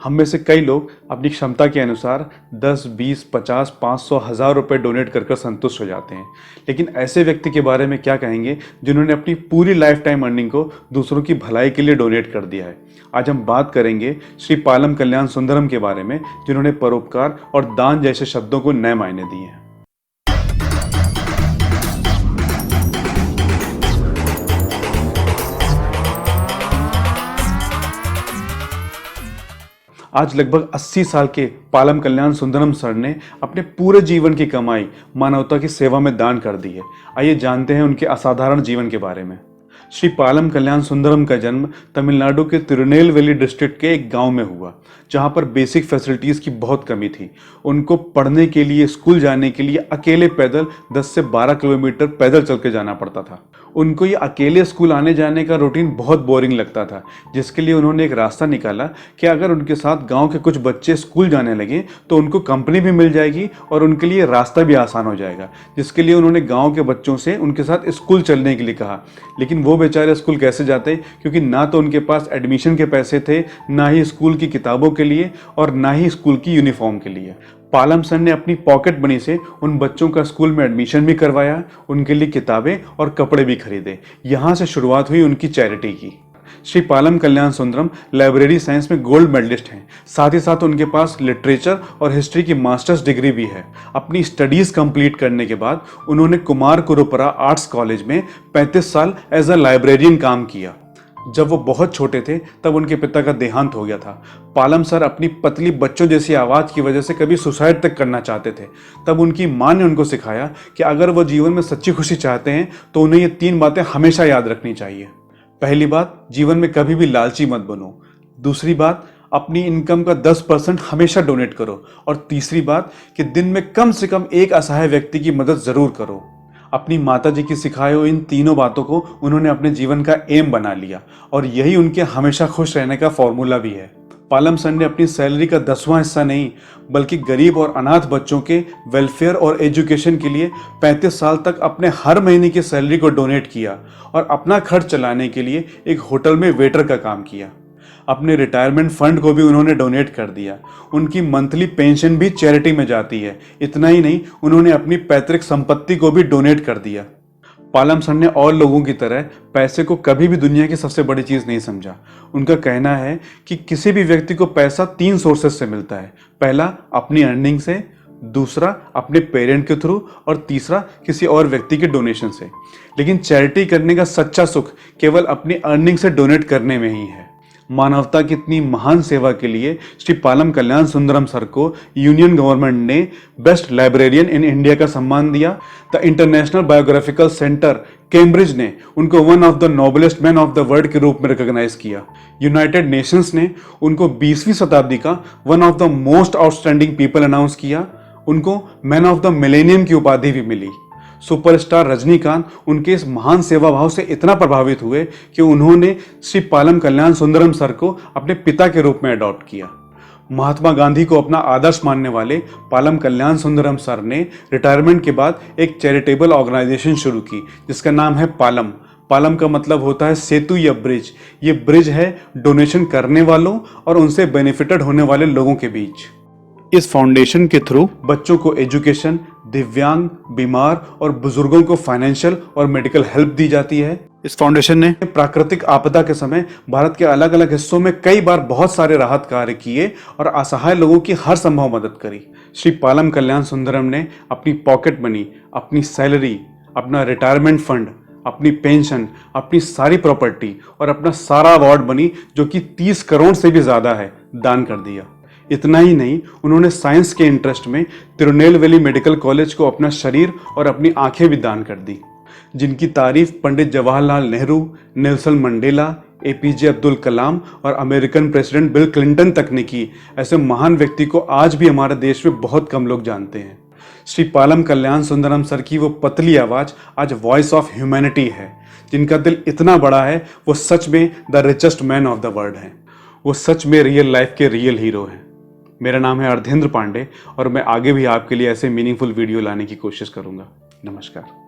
हम में से कई लोग अपनी क्षमता के अनुसार 10, 20, 50, 500, 1000 रुपये डोनेट कर कर संतुष्ट हो जाते हैं। लेकिन ऐसे व्यक्ति के बारे में क्या कहेंगे जिन्होंने अपनी पूरी लाइफ टाइम अर्निंग को दूसरों की भलाई के लिए डोनेट कर दिया है। आज हम बात करेंगे श्री पालम कल्याण सुंदरम के बारे में, जिन्होंने परोपकार और दान जैसे शब्दों को नए मायने दिए हैं। आज लगभग 80 साल के पालम कल्याण सुंदरम सर ने अपने पूरे जीवन की कमाई मानवता की सेवा में दान कर दी है। आइए जानते हैं उनके असाधारण जीवन के बारे में। श्री पालम कल्याण सुंदरम का जन्म तमिलनाडु के तिरुनेलवेली डिस्ट्रिक्ट के एक गांव में हुआ, जहां पर बेसिक फैसिलिटीज़ की बहुत कमी थी। उनको पढ़ने के लिए, स्कूल जाने के लिए अकेले पैदल 10 से 12 किलोमीटर पैदल चल के जाना पड़ता था। उनको ये अकेले स्कूल आने जाने का रूटीन बहुत बोरिंग लगता था, जिसके लिए उन्होंने एक रास्ता निकाला कि अगर उनके साथ गांव के कुछ बच्चे स्कूल जाने लगे तो उनको कंपनी भी मिल जाएगी और उनके लिए रास्ता भी आसान हो जाएगा। जिसके लिए उन्होंने गांव के बच्चों से उनके साथ स्कूल चलने के लिए कहा। लेकिन वो बेचारे स्कूल कैसे जाते, क्योंकि ना तो उनके पास एडमिशन के पैसे थे, ना ही स्कूल की किताबों के लिए और ना ही स्कूल की यूनिफॉर्म के लिए। पालम सर ने अपनी पॉकेट मनी से उन बच्चों का स्कूल में एडमिशन भी करवाया, उनके लिए किताबें और कपड़े भी खरीदे। यहाँ से शुरुआत हुई उनकी चैरिटी की। श्री पालम कल्याण सुंदरम लाइब्रेरी साइंस में गोल्ड मेडलिस्ट हैं। साथ ही साथ उनके पास लिटरेचर और हिस्ट्री की मास्टर्स डिग्री भी है। अपनी स्टडीज़ कंप्लीट करने के बाद उन्होंने कुमार गुरुपरा आर्ट्स कॉलेज में 35 साल एज अ लाइब्रेरियन काम किया। जब वो बहुत छोटे थे तब उनके पिता का देहांत हो गया था। पालम सर अपनी पतली बच्चों जैसी आवाज़ की वजह से कभी सुसाइड तक करना चाहते थे। तब उनकी माँ ने उनको सिखाया कि अगर वो जीवन में सच्ची खुशी चाहते हैं तो उन्हें ये 3 बातें हमेशा याद रखनी चाहिए। पहली बात, जीवन में कभी भी लालची मत बनो। दूसरी बात, अपनी इनकम का 10% हमेशा डोनेट करो। और तीसरी बात कि दिन में कम से कम एक असहाय व्यक्ति की मदद ज़रूर करो। अपनी माताजी की सिखाए हुए इन तीनों बातों को उन्होंने अपने जीवन का एम बना लिया और यही उनके हमेशा खुश रहने का फॉर्मूला भी है। पालम सर ने अपनी सैलरी का 10वां हिस्सा नहीं, बल्कि गरीब और अनाथ बच्चों के वेलफेयर और एजुकेशन के लिए 35 साल तक अपने हर महीने की सैलरी को डोनेट किया और अपना खर्च चलाने के लिए एक होटल में वेटर का काम किया। अपने रिटायरमेंट फंड को भी उन्होंने डोनेट कर दिया। उनकी मंथली पेंशन भी चैरिटी में जाती है। इतना ही नहीं, उन्होंने अपनी पैतृक संपत्ति को भी डोनेट कर दिया। पालम सर ने और लोगों की तरह पैसे को कभी भी दुनिया की सबसे बड़ी चीज़ नहीं समझा। उनका कहना है कि किसी भी व्यक्ति को पैसा 3 सोर्सेज से मिलता है। पहला अपनी अर्निंग से, दूसरा अपने पेरेंट के थ्रू और तीसरा किसी और व्यक्ति के डोनेशन से। लेकिन चैरिटी करने का सच्चा सुख केवल अपनी अर्निंग से डोनेट करने में ही है। मानवता की इतनी महान सेवा के लिए श्री पालम कल्याण सुंदरम सर को यूनियन गवर्नमेंट ने बेस्ट लाइब्रेरियन इन इंडिया का सम्मान दिया। The international biographical centre Cambridge ने उनको one of the noblest man of the world के रूप में रिकॉग्नाइज किया। यूनाइटेड नेशंस ने उनको 20वीं शताब्दी का one of the most outstanding people announce किया। उनको मैन ऑफ द मिलेनियम की उपाधि भी मिली। सुपरस्टार रजनीकांत उनके इस महान सेवा भाव से इतना प्रभावित हुए कि उन्होंने श्री पालम कल्याण सुंदरम सर को अपने पिता के रूप में अडॉप्ट किया। महात्मा गांधी को अपना आदर्श मानने वाले पालम कल्याण सुंदरम सर ने रिटायरमेंट के बाद एक चैरिटेबल ऑर्गेनाइजेशन शुरू की, जिसका नाम है पालम। पालम का मतलब होता है सेतु या ब्रिज। ये ब्रिज है डोनेशन करने वालों और उनसे बेनिफिटेड होने वाले लोगों के बीच। इस फाउंडेशन के थ्रू बच्चों को एजुकेशन, दिव्यांग, बीमार और बुजुर्गों को फाइनेंशियल और मेडिकल हेल्प दी जाती है। इस फाउंडेशन ने प्राकृतिक आपदा के समय भारत के अलग अलग हिस्सों में कई बार बहुत सारे राहत कार्य किए और असहाय लोगों की हर संभव मदद करी। श्री पालम कल्याण सुंदरम ने अपनी पॉकेट मनी, अपनी सैलरी, अपना रिटायरमेंट फंड, अपनी पेंशन, अपनी सारी प्रॉपर्टी और अपना सारा अवार्ड मनी, जो कि 30 करोड़ से भी ज़्यादा है, दान कर दिया। इतना ही नहीं, उन्होंने साइंस के इंटरेस्ट में तिरुनेलवेली मेडिकल कॉलेज को अपना शरीर और अपनी आंखें भी दान कर दी। जिनकी तारीफ Pandit Jawaharlal Nehru, Nelson Mandela, APJ Abdul Kalam और अमेरिकन प्रेसिडेंट बिल क्लिंटन तक ने की। ऐसे महान व्यक्ति को आज भी हमारे देश में बहुत कम लोग जानते हैं। श्री पालम कल्याण सुंदरम सर की वो पतली आवाज़ आज वॉइस ऑफ ह्यूमैनिटी है। जिनका दिल इतना बड़ा है, वो सच में the richest man of the world हैं। वो सच में रियल लाइफ के रियल हीरो हैं। मेरा नाम है अर्धेंद्र पांडे और मैं आगे भी आपके लिए ऐसे मीनिंगफुल वीडियो लाने की कोशिश करूंगा। नमस्कार।